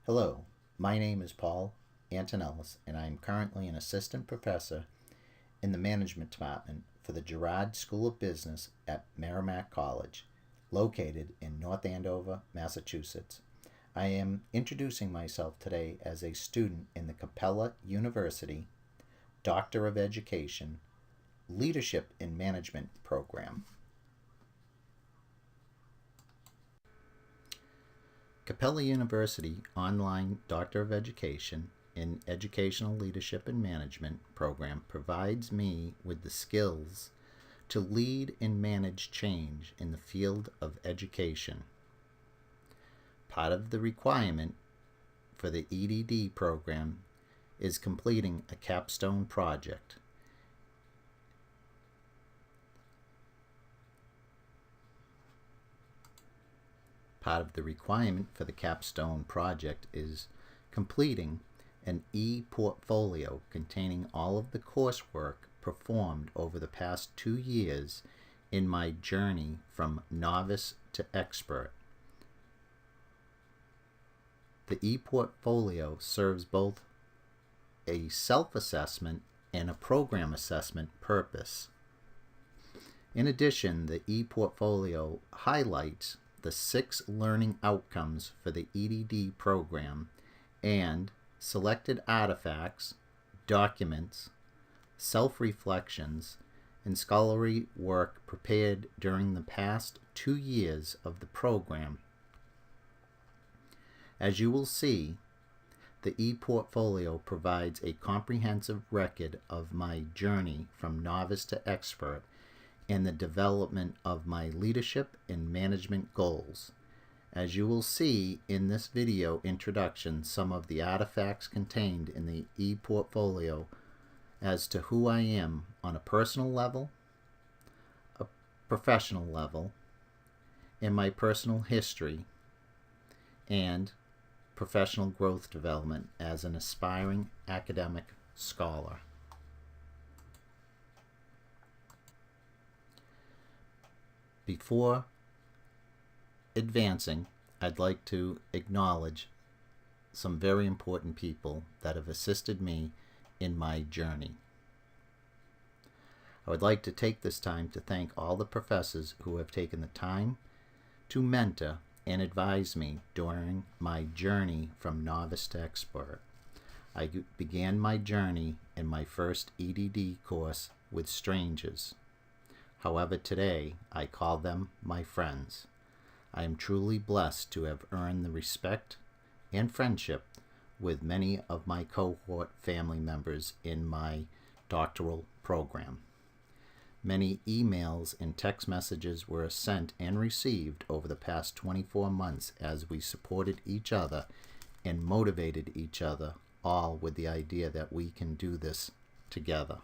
Hello, my name is Paul Antonellis, and I am currently an assistant professor in the management department for the Girard School of Business at Merrimack College, located in North Andover, Massachusetts. I am introducing myself today as a student in the Capella University Doctor of Education Leadership in Management program. Capella University Online Doctor of Education in Educational Leadership and Management program provides me with the skills to lead and manage change in the field of education. Part of the requirement for the EDD program is completing a capstone project. Part of the requirement for the capstone project is completing an e-portfolio containing all of the coursework performed over the past 2 years in my journey from novice to expert. The e-portfolio serves both a self-assessment and a program assessment purpose. In addition, the e-portfolio highlights the 6 learning outcomes for the EDD program and selected artifacts, documents, self-reflections, and scholarly work prepared during the past 2 years of the program. As you will see, the e-portfolio provides a comprehensive record of my journey from novice to expert and the development of my leadership and management goals. As you will see in this video introduction, some of the artifacts contained in the e-portfolio as to who I am on a personal level, a professional level, and my personal history and professional growth development as an aspiring academic scholar. Before advancing, I'd like to acknowledge some very important people that have assisted me in my journey. I would like to take this time to thank all the professors who have taken the time to mentor and advise me during my journey from novice to expert. I began my journey in my first EDD course with strangers. However, today I call them my friends. I am truly blessed to have earned the respect and friendship with many of my cohort family members in my doctoral program. Many emails and text messages were sent and received over the past 24 months as we supported each other and motivated each other, all with the idea that we can do this together.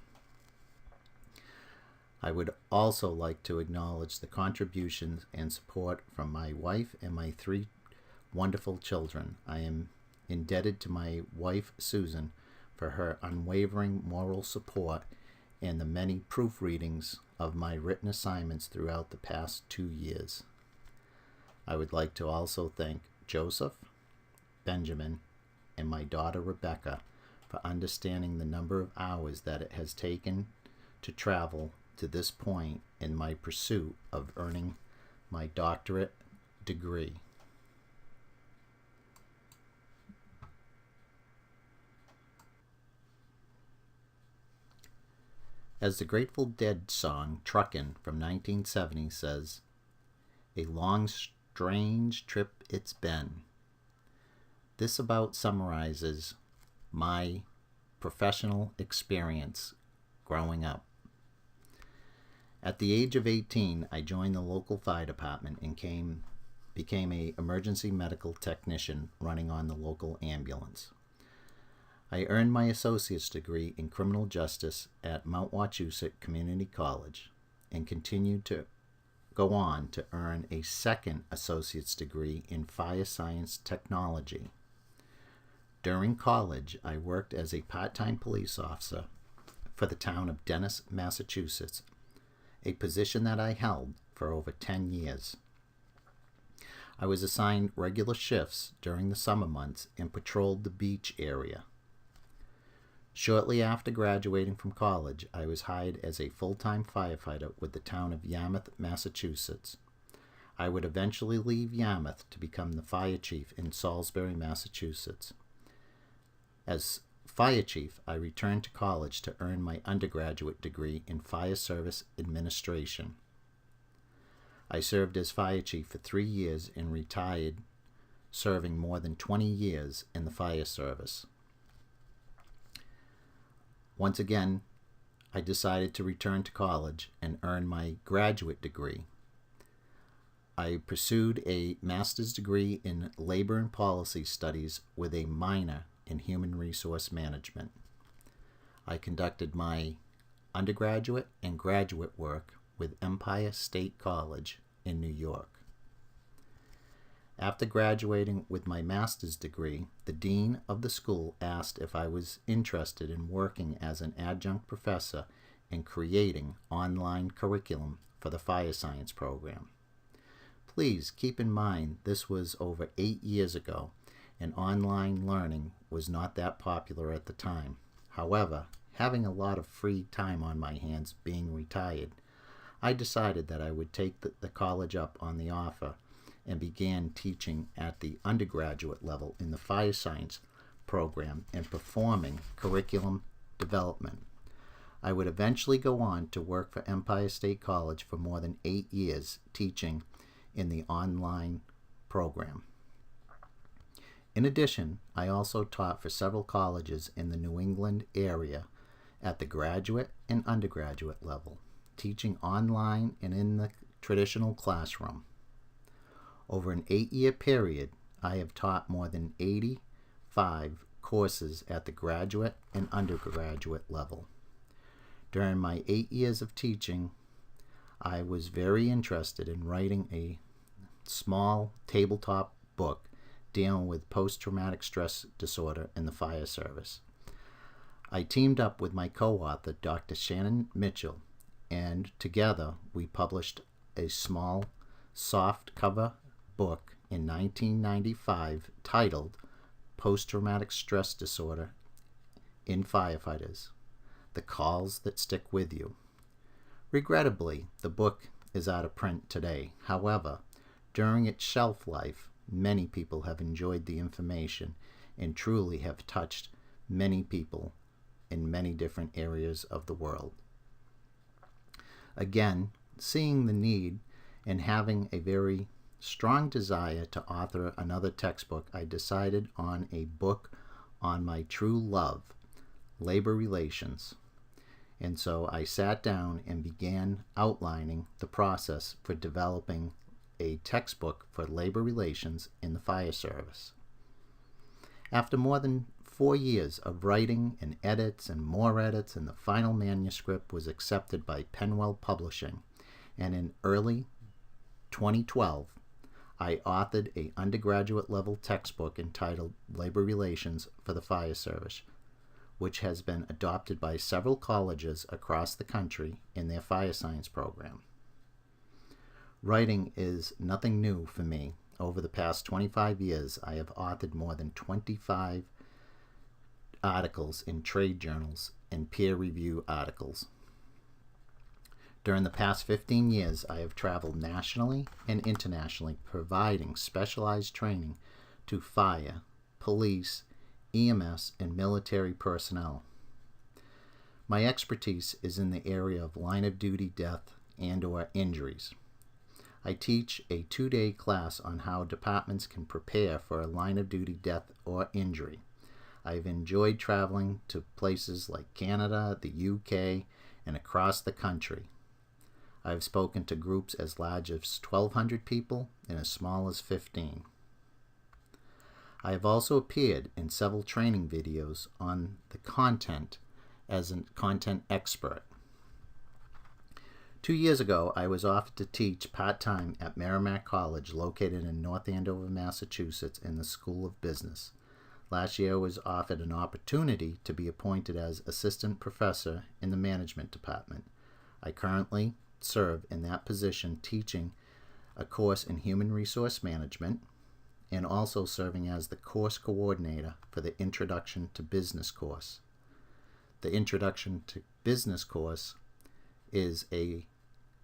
I would also like to acknowledge the contributions and support from my wife and my 3 wonderful children. I am indebted to my wife, Susan, for her unwavering moral support and the many proofreadings of my written assignments throughout the past 2 years. I would like to also thank Joseph, Benjamin, and my daughter Rebecca for understanding the number of hours that it has taken to travel to this point in my pursuit of earning my doctorate degree. As the Grateful Dead song Truckin' from 1970 says, "A long, strange trip it's been." This about summarizes my professional experience growing up. At the age of 18, I joined the local fire department and became an emergency medical technician running on the local ambulance. I earned my associate's degree in criminal justice at Mount Wachusett Community College and continued to go on to earn a second associate's degree in fire science technology. During college, I worked as a part-time police officer for the town of Dennis, Massachusetts, a position that I held for over 10 years. I was assigned regular shifts during the summer months and patrolled the beach area. Shortly after graduating from college, I was hired as a full-time firefighter with the town of Yarmouth, Massachusetts. I would eventually leave Yarmouth to become the fire chief in Salisbury, Massachusetts. As fire chief, I returned to college to earn my undergraduate degree in fire service administration. I served as fire chief for 3 years and retired, serving more than 20 years in the fire service. Once again, I decided to return to college and earn my graduate degree. I pursued a master's degree in labor and policy studies with a minor in human resource management. I conducted my undergraduate and graduate work with Empire State College in New York. After graduating with my master's degree, the dean of the school asked if I was interested in working as an adjunct professor and creating online curriculum for the fire science program. Please keep in mind this was over 8 years ago, and online learning was not that popular at the time. However, having a lot of free time on my hands being retired, I decided that I would take the college up on the offer and began teaching at the undergraduate level in the fire science program and performing curriculum development. I would eventually go on to work for Empire State College for more than 8 years teaching in the online program. In addition, I also taught for several colleges in the New England area at the graduate and undergraduate level, teaching online and in the traditional classroom. Over an 8-year period, I have taught more than 85 courses at the graduate and undergraduate level. During my 8 years of teaching, I was very interested in writing a small tabletop book dealing with post-traumatic stress disorder in the fire service. I teamed up with my co-author, Dr. Shannon Mitchell, and together we published a small soft cover book in 1995 titled Post-Traumatic Stress Disorder in Firefighters: The Calls That Stick With You. Regrettably, the book is out of print today. However, during its shelf life, many people have enjoyed the information and truly have touched many people in many different areas of the world. Again, seeing the need and having a very strong desire to author another textbook, I decided on a book on my true love, labor relations. And so I sat down and began outlining the process for developing a textbook for labor relations in the fire service. After more than 4 years of writing and edits and more edits, and the final manuscript was accepted by Penwell Publishing, and in early 2012, I authored an undergraduate level textbook entitled Labor Relations for the Fire Service, which has been adopted by several colleges across the country in their fire science program. Writing is nothing new for me. Over the past 25 years, I have authored more than 25 articles in trade journals and peer review articles. During the past 15 years, I have traveled nationally and internationally providing specialized training to fire, police, EMS, and military personnel. My expertise is in the area of line-of-duty death and/or injuries. I teach a 2-day class on how departments can prepare for a line-of-duty death or injury. I've enjoyed traveling to places like Canada, the UK, and across the country. I've spoken to groups as large as 1,200 people and as small as 15. I have also appeared in several training videos on the content as a content expert. 2 years ago, I was offered to teach part-time at Merrimack College, located in North Andover, Massachusetts, in the School of Business. Last year, I was offered an opportunity to be appointed as assistant professor in the management department. I currently serve in that position teaching a course in Human Resource Management, and also serving as the course coordinator for the Introduction to Business course. The Introduction to Business course is a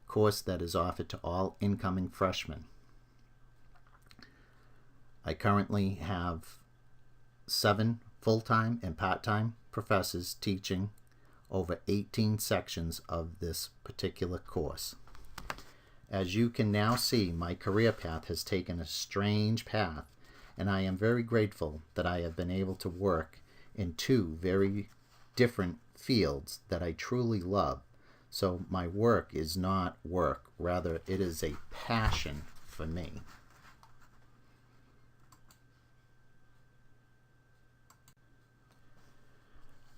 course that is offered to all incoming freshmen. I currently have 7 full-time and part-time professors teaching over 18 sections of this particular course. As you can now see, my career path has taken a strange path, and I am very grateful that I have been able to work in 2 very different fields that I truly love. So my work is not work, rather it is a passion for me.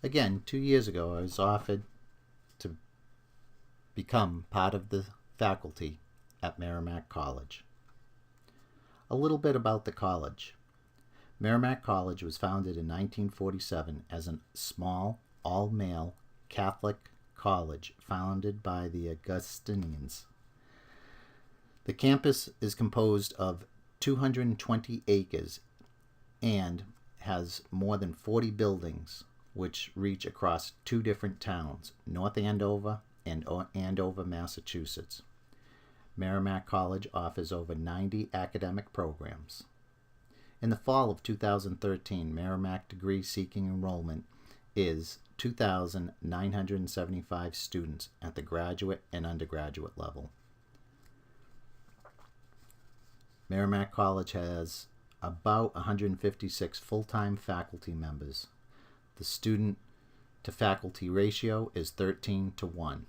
Again, 2 years ago, I was offered to become part of the faculty at Merrimack College. A little bit about the college. Merrimack College was founded in 1947 as a small, all-male Catholic college founded by the Augustinians. The campus is composed of 220 acres and has more than 40 buildings which reach across 2 different towns, North Andover and Andover, Massachusetts. Merrimack College offers over 90 academic programs. In the fall of 2013, Merrimack degree-seeking enrollment is 2,975 students at the graduate and undergraduate level. Merrimack College has about 156 full-time faculty members. The student-to-faculty ratio is 13:1.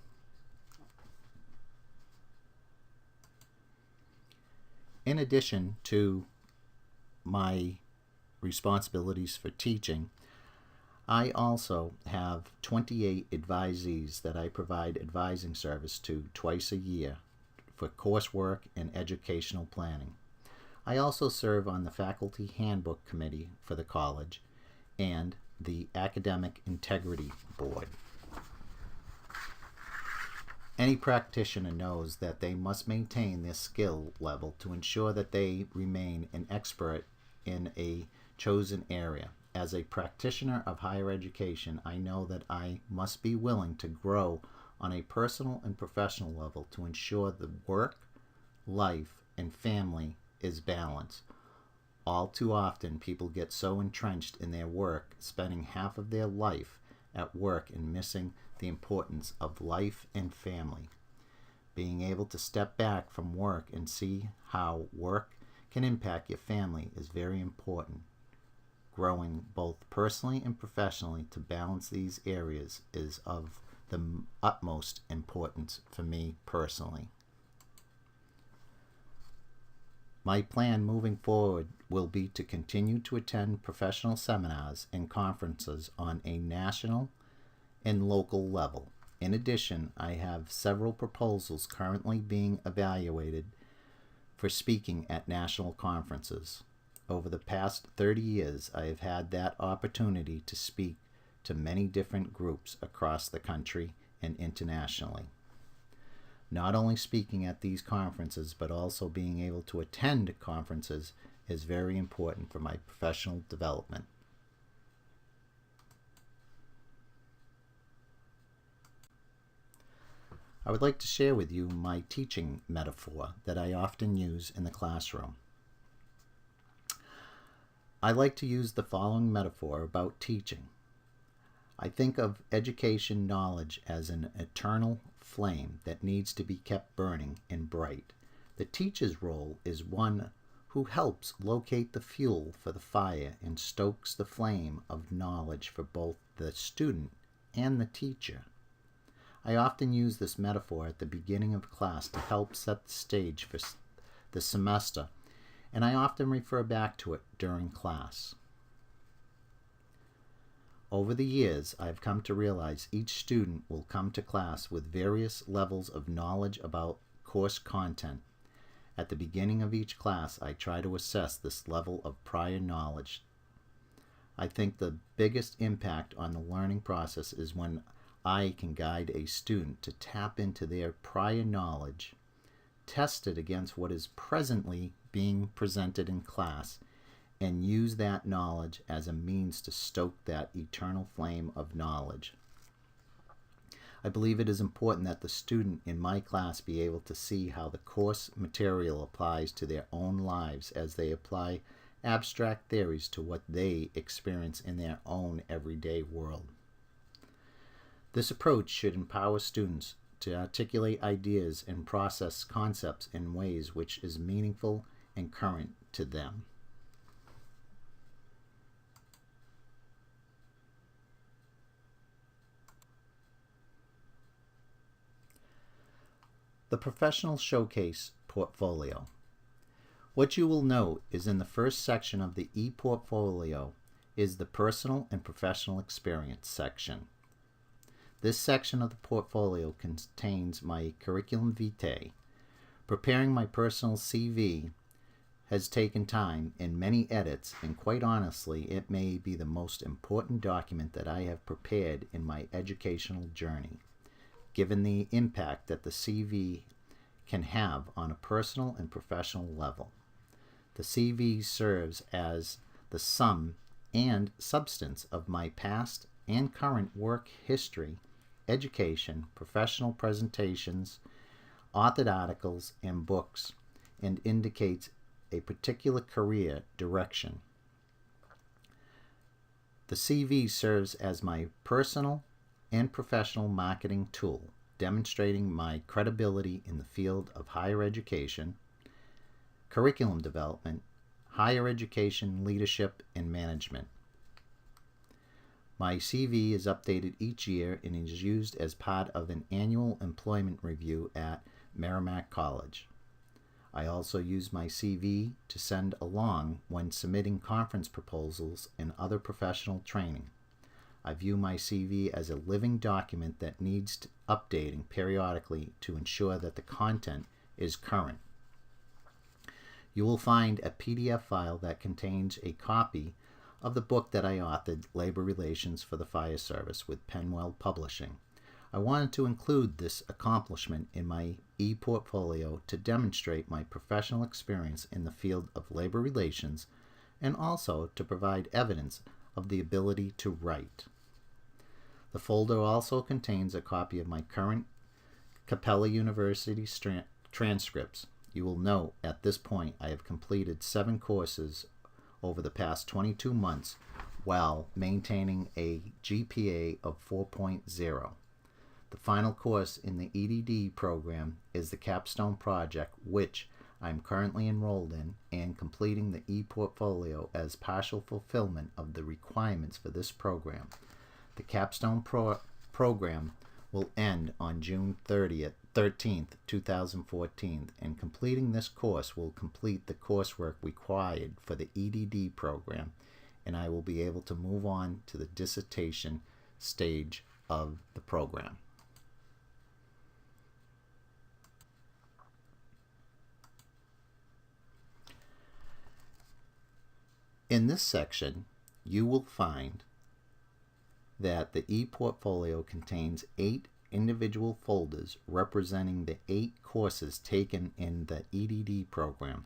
In addition to my responsibilities for teaching, I also have 28 advisees that I provide advising service to twice a year for coursework and educational planning. I also serve on the Faculty Handbook Committee for the college and the Academic Integrity Board. Any practitioner knows that they must maintain their skill level to ensure that they remain an expert in a chosen area. As a practitioner of higher education, I know that I must be willing to grow on a personal and professional level to ensure the work, life, and family is balanced. All too often, people get so entrenched in their work, spending half of their life at work and missing the importance of life and family. Being able to step back from work and see how work can impact your family is very important. Growing both personally and professionally to balance these areas is of the utmost importance for me personally. My plan moving forward will be to continue to attend professional seminars and conferences on a national and local level. In addition, I have several proposals currently being evaluated for speaking at national conferences. Over the past 30 years, I have had that opportunity to speak to many different groups across the country and internationally. Not only speaking at these conferences, but also being able to attend conferences is very important for my professional development. I would like to share with you my teaching metaphor that I often use in the classroom. I like to use the following metaphor about teaching. I think of education knowledge as an eternal flame that needs to be kept burning and bright. The teacher's role is one who helps locate the fuel for the fire and stokes the flame of knowledge for both the student and the teacher. I often use this metaphor at the beginning of class to help set the stage for the semester, and I often refer back to it during class. Over the years, I've come to realize each student will come to class with various levels of knowledge about course content. At the beginning of each class, I try to assess this level of prior knowledge. I think the biggest impact on the learning process is when I can guide a student to tap into their prior knowledge, test it against what is presently being presented in class, and use that knowledge as a means to stoke that eternal flame of knowledge. I believe it is important that the student in my class be able to see how the course material applies to their own lives as they apply abstract theories to what they experience in their own everyday world. This approach should empower students to articulate ideas and process concepts in ways which is meaningful and current to them. The Professional Showcase Portfolio. What you will note is in the first section of the e-portfolio is the Personal and Professional Experience section. This section of the portfolio contains my curriculum vitae. Preparing my personal CV has taken time and many edits, and quite honestly, it may be the most important document that I have prepared in my educational journey, given the impact that the CV can have on a personal and professional level. The CV serves as the sum and substance of my past and current work history, education, professional presentations, authored articles, and books, and indicates a particular career direction. The CV serves as my personal and professional marketing tool, demonstrating my credibility in the field of higher education, curriculum development, higher education leadership, and management. My CV is updated each year and is used as part of an annual employment review at Merrimack College. I also use my CV to send along when submitting conference proposals and other professional training. I view my CV as a living document that needs updating periodically to ensure that the content is current. You will find a PDF file that contains a copy of the book that I authored, Labor Relations for the Fire Service, with Penwell Publishing. I wanted to include this accomplishment in my e-portfolio to demonstrate my professional experience in the field of labor relations and also to provide evidence of the ability to write. The folder also contains a copy of my current Capella University transcripts. You will note at this point I have completed 7 courses over the past 22 months while maintaining a GPA of 4.0. The final course in the EDD program is the Capstone Project, which I am currently enrolled in, and completing the e-portfolio as partial fulfillment of the requirements for this program. The Capstone program will end on June 13th, 2014, and completing this course will complete the coursework required for the EDD program, and I will be able to move on to the dissertation stage of the program. In this section, you will find that the e-portfolio contains 8 individual folders representing the 8 courses taken in the EDD program.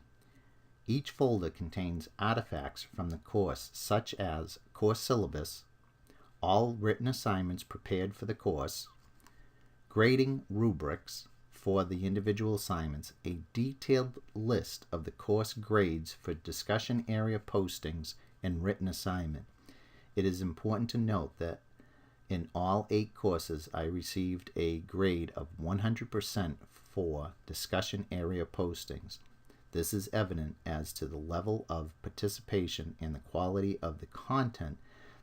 Each folder contains artifacts from the course, such as course syllabus, all written assignments prepared for the course, grading rubrics for the individual assignments, a detailed list of the course grades for discussion area postings and written assignment. It is important to note that in all 8 courses, I received a grade of 100% for discussion area postings. This is evident as to the level of participation and the quality of the content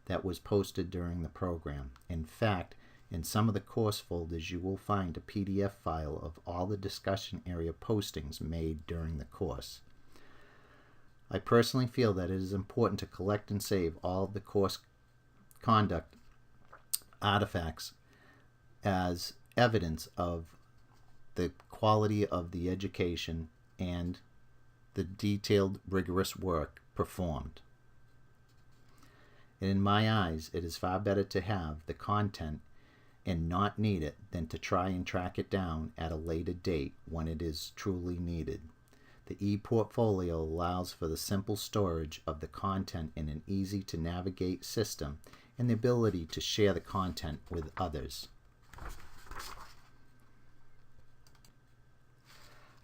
that was posted during the program. In fact, in some of the course folders, you will find a PDF file of all the discussion area postings made during the course. I personally feel that it is important to collect and save all of the course conduct artifacts as evidence of the quality of the education and the detailed, rigorous work performed. And in my eyes, it is far better to have the content and not need it than to try and track it down at a later date when it is truly needed. The e-portfolio allows for the simple storage of the content in an easy-to-navigate system and the ability to share the content with others.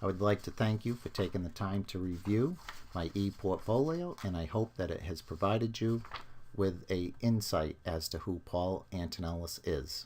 I would like to thank you for taking the time to review my e-portfolio, and I hope that it has provided you with an insight as to who Paul Antonellis is.